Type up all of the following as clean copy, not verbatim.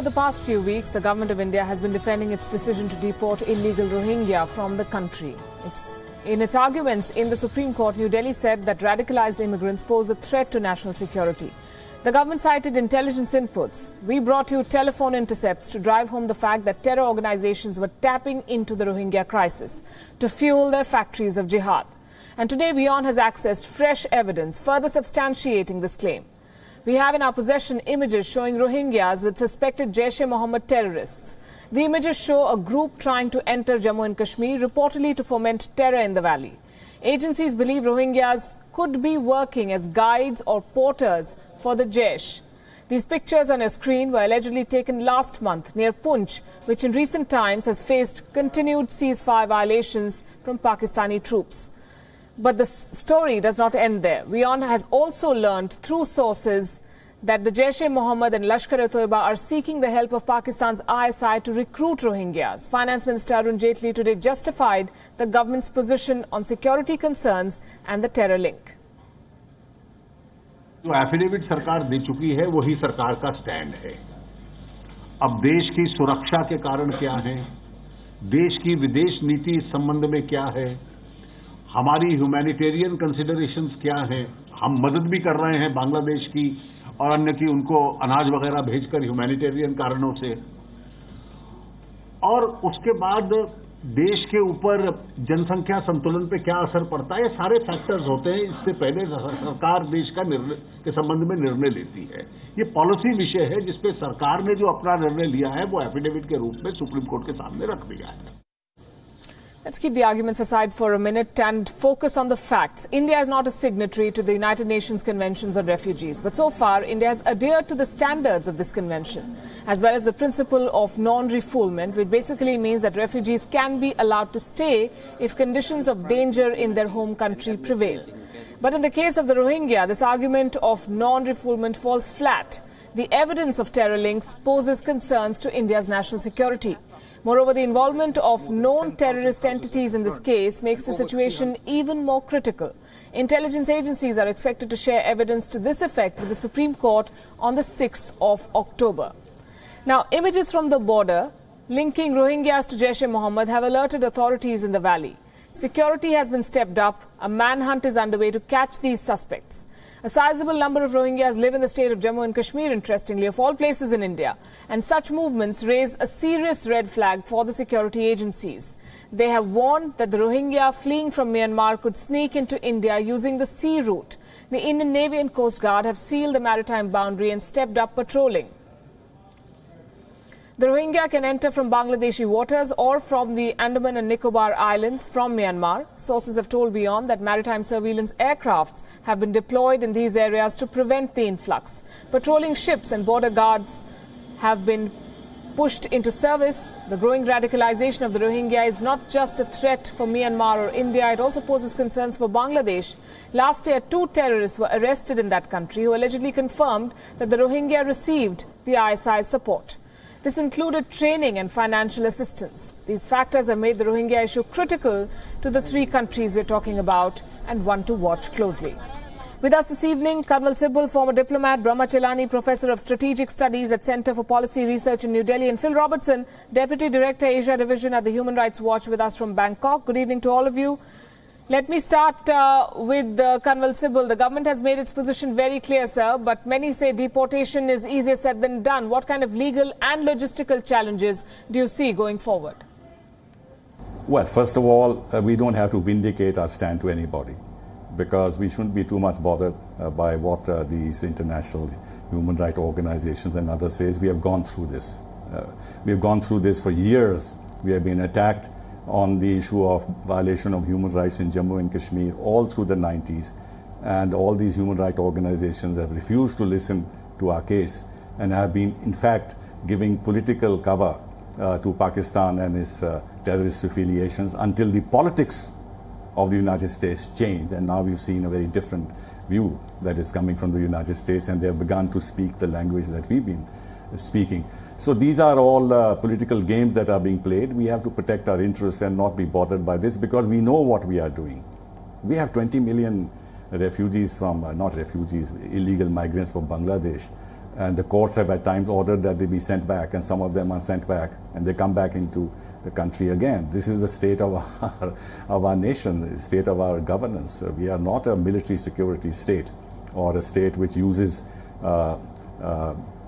Over the past few weeks, the government of India has been defending its decision to deport illegal Rohingya from the country. In its arguments in the Supreme Court, New Delhi said that radicalized immigrants pose a threat to national security. The government cited intelligence inputs. We brought you telephone intercepts to drive home the fact that terror organizations were tapping into the Rohingya crisis to fuel their factories of jihad. And today, WION has accessed fresh evidence further substantiating this claim. We have in our possession images showing Rohingyas with suspected Jaish-e-Mohammed terrorists. The images show a group trying to enter Jammu and Kashmir, reportedly to foment terror in the valley. Agencies believe Rohingyas could be working as guides or porters for the Jaish. These pictures on your screen were allegedly taken last month near Poonch, which in recent times has faced continued ceasefire violations from Pakistani troops. But the story does not end there. WION has also learned through sources that the Jaish-e-Mohammed and Lashkar-e-Toiba are seeking the help of Pakistan's ISI to recruit Rohingyas. Finance Minister Arun Jaitley today justified the government's position on security concerns and the terror link. जो affidavit सरकार दे चुकी है वही सरकार का stand है। अब देश की सुरक्षा के कारण क्या है, देश की विदेश नीति इस संबंध में क्या है, हमारी ह्यूमैनिटेरियन कंसिडरेशंस क्या हैं, हम मदद भी कर रहे हैं बांग्लादेश की और अन्य की, उनको अनाज वगैरह भेजकर ह्यूमैनिटेरियन कारणों से, और उसके बाद देश के ऊपर जनसंख्या संतुलन पे क्या असर पड़ता है, ये सारे फैक्टर्स होते हैं। इससे पहले सरकार देश का निर्णय के संबंध में निर्णय लेती है। ये पॉलिसी विषय है जिसपे सरकार ने जो अपना निर्णय लिया है वो एफिडेविट के रूप में सुप्रीम कोर्ट के सामने रख दिया है। Let's keep the arguments aside for a minute and focus on the facts. India is not a signatory to the United Nations Conventions on Refugees, but so far India has adhered to the standards of this convention, as well as the principle of non-refoulement, which basically means that refugees can be allowed to stay if conditions of danger in their home country prevail. But in the case of the Rohingya, this argument of non-refoulement falls flat. The evidence of terror links poses concerns to India's national security. Moreover, the involvement of known terrorist entities in this case makes the situation even more critical. Intelligence agencies are expected to share evidence to this effect with the Supreme Court on the 6th of October. Now, images from the border linking Rohingyas to Jaish-e-Mohammed have alerted authorities in the valley. Security has been stepped up. A manhunt is underway to catch these suspects. A sizable number of Rohingyas live in the state of Jammu and Kashmir, interestingly, of all places in India. And such movements raise a serious red flag for the security agencies. They have warned that the Rohingya fleeing from Myanmar could sneak into India using the sea route. The Indian Navy and Coast Guard have sealed the maritime boundary and stepped up patrolling. The Rohingya can enter from Bangladeshi waters or from the Andaman and Nicobar Islands from Myanmar. Sources have told WION that maritime surveillance aircrafts have been deployed in these areas to prevent the influx. Patrolling ships and border guards have been pushed into service. The growing radicalization of the Rohingya is not just a threat for Myanmar or India, it also poses concerns for Bangladesh. Last year, 2 terrorists were arrested in that country who allegedly confirmed that the Rohingya received the ISI's support. This included training and financial assistance. These factors have made the Rohingya issue critical to the 3 countries we're talking about and one to watch closely. With us this evening, Kanwal Sibul, former diplomat, Brahma Chelani, Professor of Strategic Studies at Centre for Policy Research in New Delhi, and Phil Robertson, Deputy Director, Asia Division at the Human Rights Watch, with us from Bangkok. Good evening to all of you. Let me start with Kanwal Sibul. The government has made its position very clear, sir, but many say deportation is easier said than done. What kind of legal and logistical challenges do you see going forward? Well, first of all, we don't have to vindicate our stand to anybody, because we shouldn't be too much bothered by what these international human rights organizations and others say. We have gone through this. We have gone through this for years. We have been attacked on the issue of violation of human rights in Jammu and Kashmir all through the 90s, and all these human rights organizations have refused to listen to our case and have been in fact giving political cover to Pakistan and its terrorist affiliations until the politics of the United States changed, and now we've seen a very different view that is coming from the United States, and they have begun to speak the language that we've been speaking. So these are all political games that are being played. We have to protect our interests and not be bothered by this, because we know what we are doing. We have 20 million refugees from, not refugees, illegal migrants from Bangladesh And the courts have at times ordered that they be sent back, and some of them are sent back, and they come back into the country again. This is the state of our nation, the state of our governance. We are not a military security state or a state which uses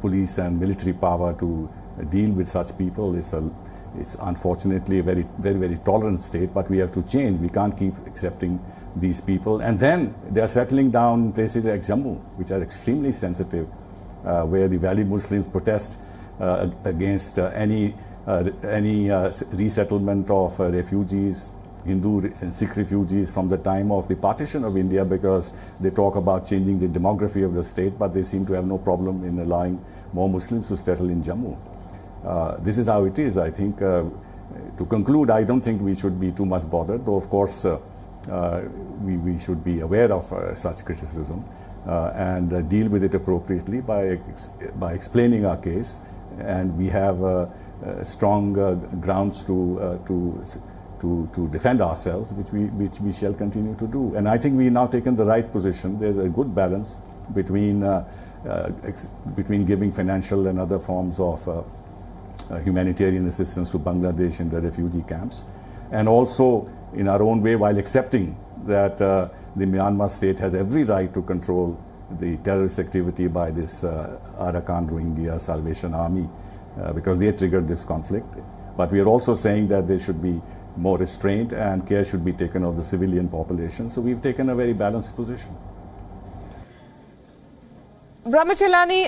police and military power to deal with such people. It's unfortunately a very tolerant state, but we have to change. We can't keep accepting these people. And then they are settling down in places like Jammu, which are extremely sensitive, where the Valley Muslims protest against any resettlement of refugees, Hindu and Sikh refugees from the time of the partition of India, because they talk about changing the demography of the state, but they seem to have no problem in allowing more Muslims to settle in Jammu. This is how it is. I think, to conclude, I don't think we should be too much bothered, though of course we should be aware of such criticism and deal with it appropriately by explaining our case, and we have strong grounds to defend ourselves, which we shall continue to do. And I think we now taken the right position. There's a good balance between giving financial and other forms of humanitarian assistance to Bangladesh in the refugee camps, and also in our own way, while accepting that the Myanmar state has every right to control the terrorist activity by this Arakan Rohingya Salvation Army, because they triggered this conflict. But we are also saying that there should be more restraint and care should be taken of the civilian population. So we've taken a very balanced position. Brahmachelani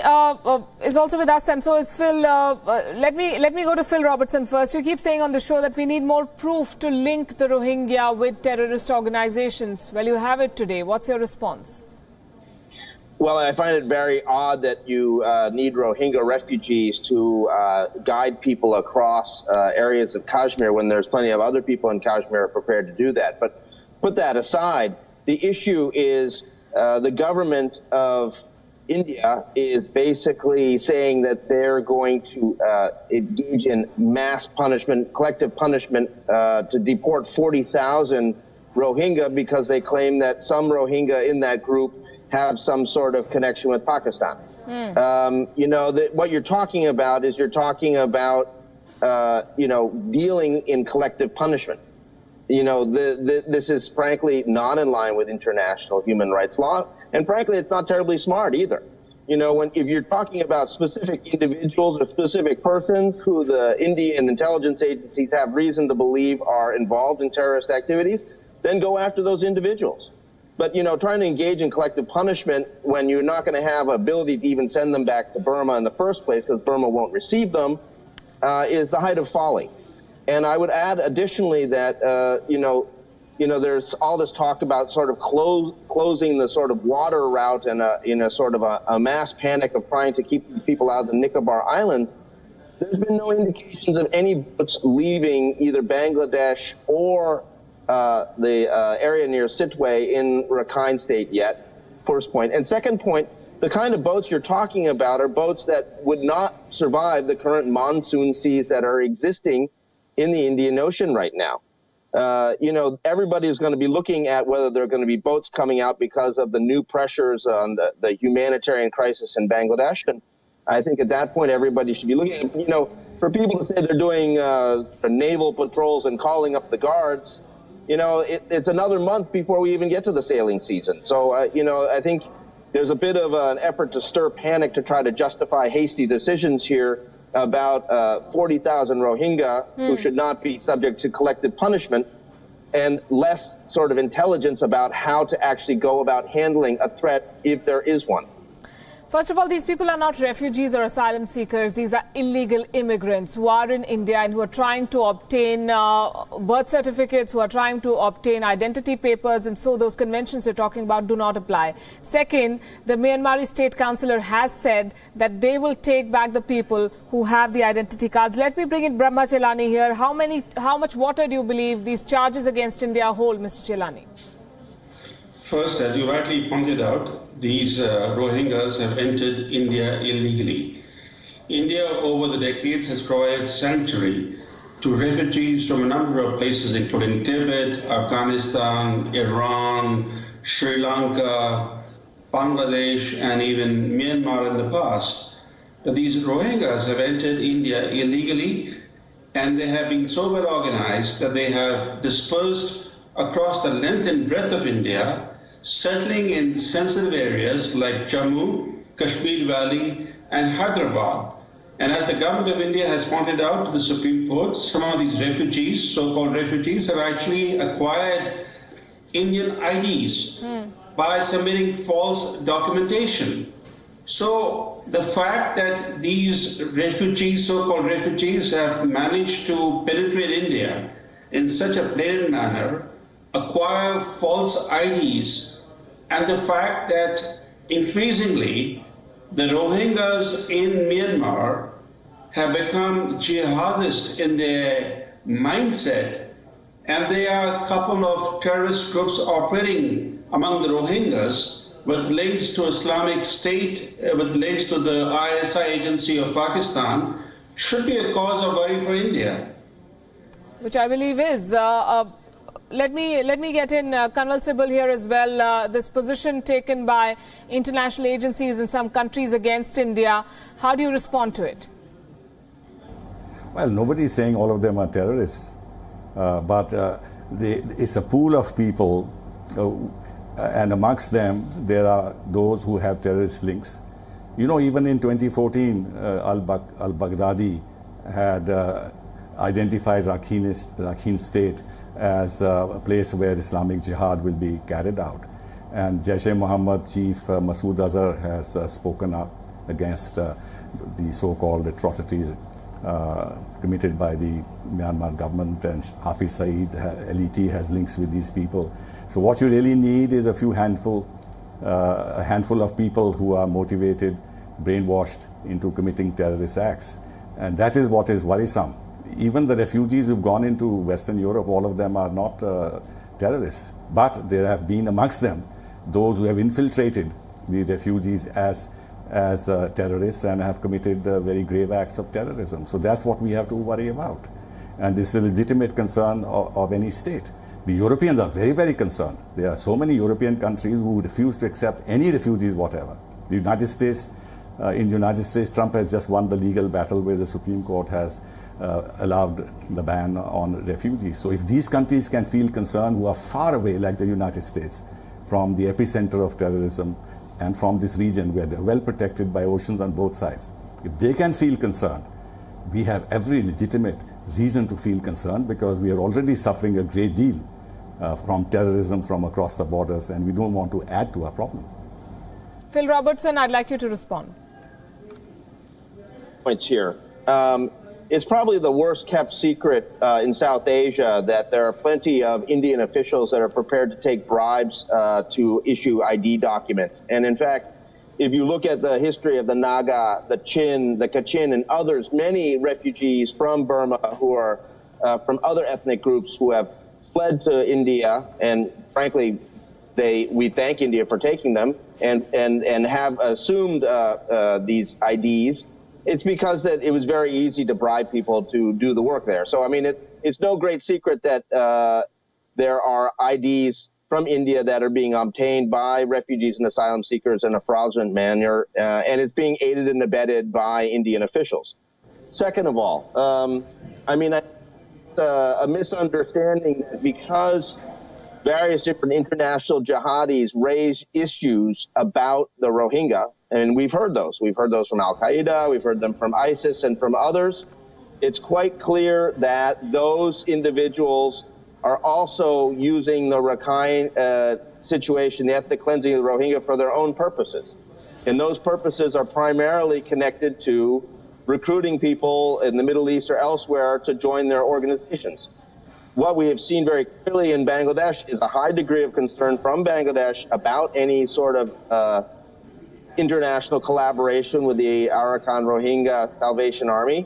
is also with us, and so is Phil. Let me go to Phil Robertson first. You keep saying on the show that we need more proof to link the Rohingya with terrorist organizations. Well, you have it today. What's your response? Well, I find it very odd that you need Rohingya refugees to guide people across areas of Kashmir when there's plenty of other people in Kashmir prepared to do that. But put that aside, the issue is the government of India is basically saying that they're going to engage in mass punishment, collective punishment, to deport 40,000 Rohingya because they claim that some Rohingya in that group have some sort of connection with Pakistan. You know, what you're talking about is you're talking about, you know, dealing in collective punishment. You know, this is frankly not in line with international human rights law. And frankly, it's not terribly smart either. You know, if you're talking about specific individuals or specific persons who the Indian intelligence agencies have reason to believe are involved in terrorist activities, then go after those individuals. But, you know, trying to engage in collective punishment when you're not going to have ability to even send them back to Burma in the first place because Burma won't receive them is the height of folly. And I would add additionally that, you know, there's all this talk about sort of closing the sort of water route and in a sort of a mass panic of trying to keep these people out of the Nicobar Islands. There's been no indications of any boats leaving either Bangladesh or the area near Sitwe in Rakhine State yet, first point. And second point, the kind of boats you're talking about are boats that would not survive the current monsoon seas that are existing in the Indian Ocean right now. You know, everybody is going to be looking at whether there are going to be boats coming out because of the new pressures on the humanitarian crisis in Bangladesh. And I think at that point, everybody should be looking at, you know, for people to say they're doing naval patrols and calling up the guards, you know, it's another month before we even get to the sailing season. So, you know, I think there's a bit of an effort to stir panic to try to justify hasty decisions here about 40,000 Rohingya who should not be subject to collective punishment, and less sort of intelligence about how to actually go about handling a threat if there is one. First of all, these people are not refugees or asylum seekers. These are illegal immigrants who are in India and who are trying to obtain birth certificates, who are trying to obtain identity papers, and so those conventions you're talking about do not apply. Second, the Myanmari state councillor has said that they will take back the people who have the identity cards. Let me bring in Brahmachelani here. How much water do you believe these charges against India hold, Mr. Chelani? First, as you rightly pointed out, these Rohingyas have entered India illegally. India, over the decades, has provided sanctuary to refugees from a number of places, including Tibet, Afghanistan, Iran, Sri Lanka, Bangladesh and even Myanmar in the past, that these Rohingyas have entered India illegally, and they have been so well organized that they have dispersed across the length and breadth of India, settling in sensitive areas like Jammu, Kashmir Valley, and Hyderabad. And as the government of India has pointed out to the Supreme Court, some of these refugees, so-called refugees, have actually acquired Indian IDs by submitting false documentation. So the fact that these refugees, so-called refugees, have managed to penetrate India in such a blatant manner, acquire false IDs, and the fact that increasingly the Rohingyas in Myanmar have become jihadist in their mindset, and they are a couple of terrorist groups operating among the Rohingyas with links to Islamic State, with links to the ISI agency of Pakistan, should be a cause of worry for India. Which I believe is. Let me get in Colonel Sibal here as well. This position taken by international agencies in some countries against India, how do you respond to it? Well, nobody is saying all of them are terrorists, but it's a pool of people, and amongst them there are those who have terrorist links. You know, even in 2014, al-Baghdadi had identified Rakhine State as a place where Islamic Jihad will be carried out. And Jaish-e-Mohammed chief Masood Azhar has spoken up against the so-called atrocities committed by the Myanmar government, and Hafiz Saeed, LET, has links with these people. So what you really need is a handful of people who are motivated, brainwashed into committing terrorist acts. And that is what is worrisome. Even the refugees who've gone into Western Europe, all of them are not terrorists. But there have been amongst them those who have infiltrated the refugees as terrorists and have committed very grave acts of terrorism. So that's what we have to worry about. And this is a legitimate concern of any state. The Europeans are very, very concerned. There are so many European countries who refuse to accept any refugees whatever. The United States, in the United States, Trump has just won the legal battle where the Supreme Court has allowed the ban on refugees. So if these countries can feel concerned, who are far away, like the United States, from the epicenter of terrorism and from this region where they're well protected by oceans on both sides, if they can feel concerned, we have every legitimate reason to feel concerned, because we are already suffering a great deal from terrorism from across the borders, and we don't want to add to our problem. Phil Robertson, I'd like you to respond. Points here. It's probably the worst kept secret in South Asia that there are plenty of Indian officials that are prepared to take bribes to issue ID documents. And in fact, if you look at the history of the Naga, the Chin, the Kachin, and others, many refugees from Burma who are from other ethnic groups who have fled to India, and frankly, we thank India for taking them, and have assumed these IDs. It's because that it was very easy to bribe people to do the work there. So, I mean, it's no great secret that there are IDs from India that are being obtained by refugees and asylum seekers in a fraudulent manner, and it's being aided and abetted by Indian officials. Second of all, I mean, a misunderstanding that because various different international jihadis raise issues about the Rohingya, and we've heard those. We've heard those from Al-Qaeda, we've heard them from ISIS and from others. It's quite clear that those individuals are also using the Rakhine situation, the ethnic cleansing of the Rohingya, for their own purposes. And those purposes are primarily connected to recruiting people in the Middle East or elsewhere to join their organizations. What we have seen very clearly in Bangladesh is a high degree of concern from Bangladesh about any sort of international collaboration with the Arakan Rohingya Salvation Army.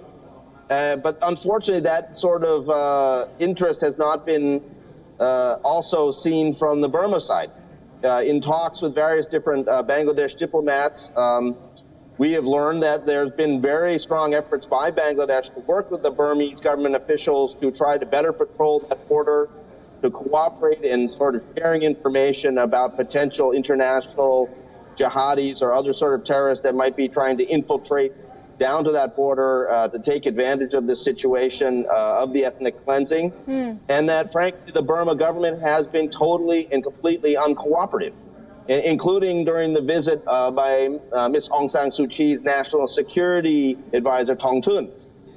But unfortunately, that sort of interest has not been also seen from the Burma side. In talks with various different Bangladesh diplomats, we have learned that there's been very strong efforts by Bangladesh to work with the Burmese government officials to try to better patrol that border, to cooperate in sort of sharing information about potential international jihadis or other sort of terrorists that might be trying to infiltrate down to that border to take advantage of this situation of the ethnic cleansing, and that, frankly, the Burma government has been totally and completely uncooperative, including during the visit by Ms. Aung San Suu Kyi's National Security Advisor, Thong Thun,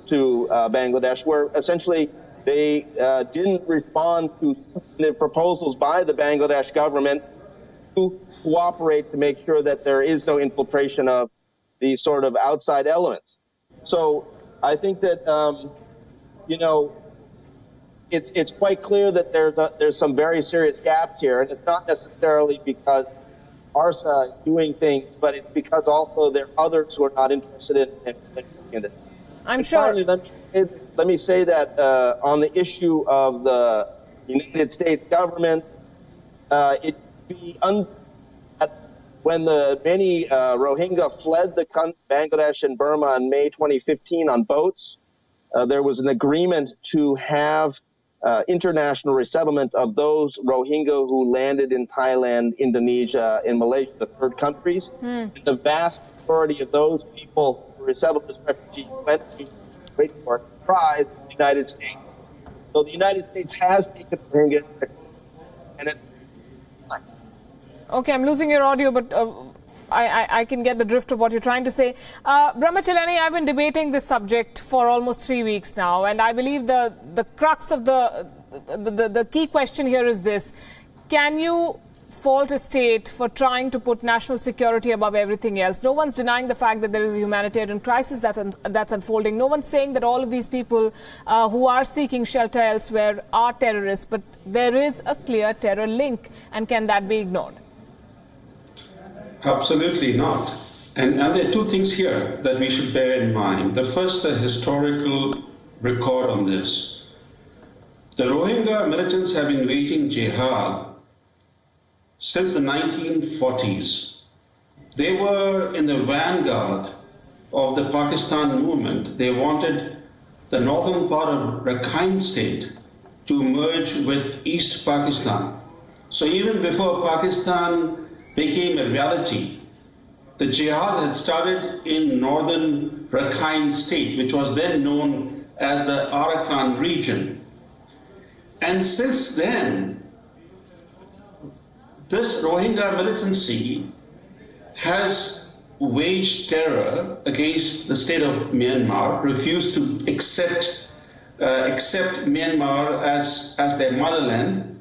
to Bangladesh, where essentially they didn't respond to proposals by the Bangladesh government to cooperate to make sure that there is no infiltration of these sort of outside elements. So I think that, you know, it's quite clear that there's some very serious gaps here, and it's not necessarily because ARSA is doing things, but it's because also there are others who are not interested in it. I'm sure. Finally, let me say that on the issue of the United States government, it would be when the many Rohingya fled the Bangladesh and Burma in May 2015 on boats, there was an agreement to have international resettlement of those Rohingya who landed in Thailand, Indonesia, and Malaysia, the third countries. The vast majority of those people who were resettled as refugees went to the United States. So the United States has taken Rohingya, and it. Okay, I'm losing your audio, but I can get the drift of what you're trying to say. Brahmacharani, I've been debating this subject for almost 3 weeks now, and I believe the crux of the key question here is this: can you fault a state for trying to put national security above everything else? No one's denying the fact that there is a humanitarian crisis that's unfolding. No one's saying that all of these people who are seeking shelter elsewhere are terrorists, but there is a clear terror link, and can that be ignored? Absolutely not. And there are two things here that we should bear in mind. The first, the historical record on this. The Rohingya militants have been waging jihad since the 1940s. They were in the vanguard of the Pakistan movement. They wanted the northern part of Rakhine state to merge with East Pakistan. So even before Pakistan became a reality, the jihad had started in northern Rakhine state, which was then known as the Arakan region. And since then, this Rohingya militancy has waged terror against the state of Myanmar, refused to accept Myanmar as their motherland,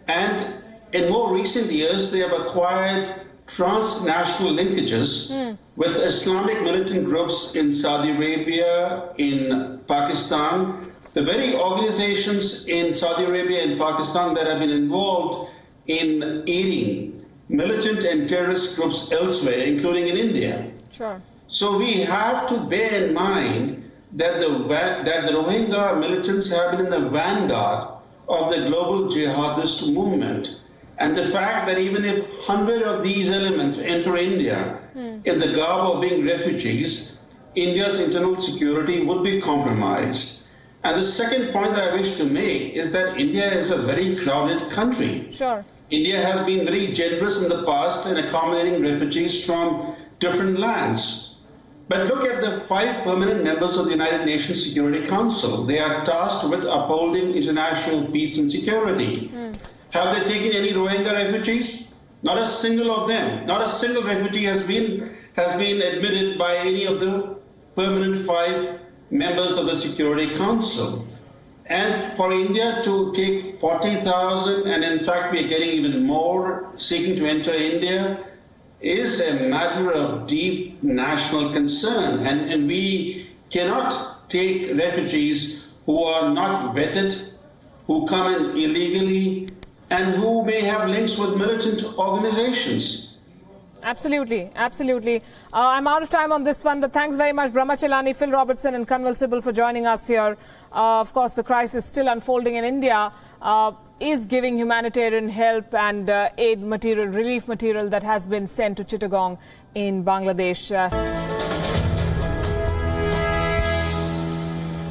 and in more recent years, they have acquired transnational linkages with Islamic militant groups in Saudi Arabia, in Pakistan, the very organizations in Saudi Arabia and Pakistan that have been involved in aiding militant and terrorist groups elsewhere, including in India. Sure. So we have to bear in mind that the Rohingya militants have been in the vanguard of the global jihadist movement. And the fact that even if 100 of these elements enter India in the garb of being refugees, India's internal security would be compromised. And the second point that I wish to make is that India is a very crowded country. Sure. India has been very generous in the past in accommodating refugees from different lands. But look at the 5 permanent members of the United Nations Security Council. They are tasked with upholding international peace and security. Have they taken any Rohingya refugees? Not a single of them. Not a single refugee has been admitted by any of the permanent 5 members of the Security Council. And for India to take 40,000, and in fact we are getting even more seeking to enter India, is a matter of deep national concern. And we cannot take refugees who are not vetted, who come in illegally, and who may have links with militant organizations. Absolutely, absolutely. I'm out of time on this one, but thanks very much, Brahmacharani, Phil Robertson and Kanwal Sibal for joining us here. Of course, the crisis still unfolding in India is giving humanitarian help and aid material, relief material that has been sent to Chittagong in Bangladesh.